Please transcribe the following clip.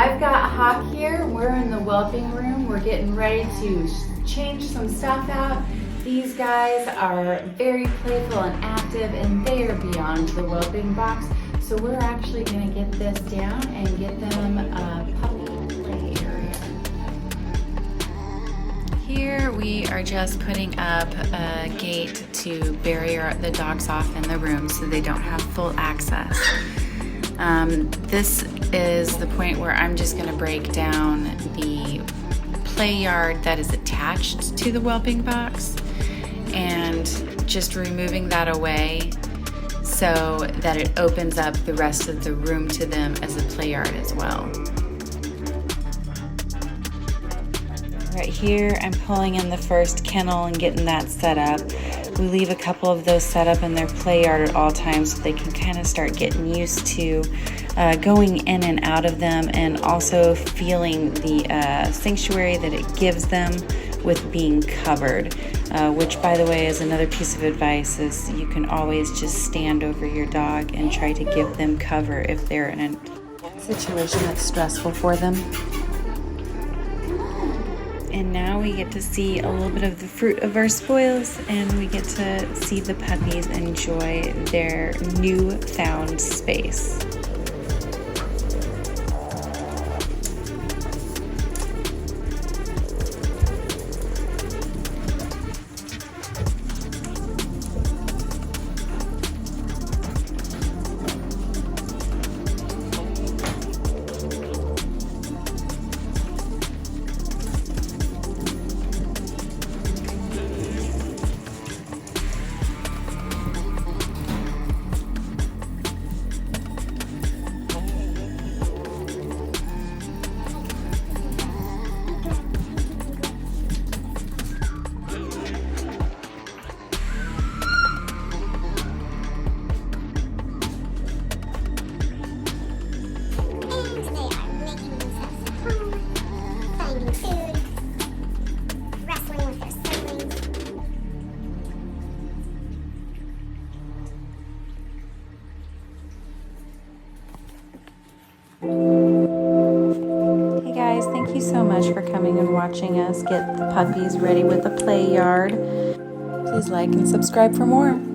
I've got Hawk here. We're in the whelping room. We're getting ready to change some stuff out. These guys are very playful and active, and they are beyond the whelping box. So we're actually going to get this down and get them a puppy play area. Here we are just putting up a gate to barrier the dogs off in the room so they don't have full access. This is the point where I'm just going to break down the play yard that is attached to the whelping box and just removing that away so that it opens up the rest of the room to them as a play yard as well. Right here I'm pulling in the first kennel and getting that set up. We leave a couple of those set up in their play yard at all times so they can kind of start getting used to going in and out of them, and also feeling the sanctuary that it gives them with being covered, which by the way is another piece of advice, is you can always just stand over your dog and try to give them cover if they're in a situation that's stressful for them. And now we get to see a little bit of the fruit of our spoils, and we get to see the puppies enjoy their newfound space. Hey guys, thank you so much for coming and watching us get the puppies ready with the play yard. Please like and subscribe for more.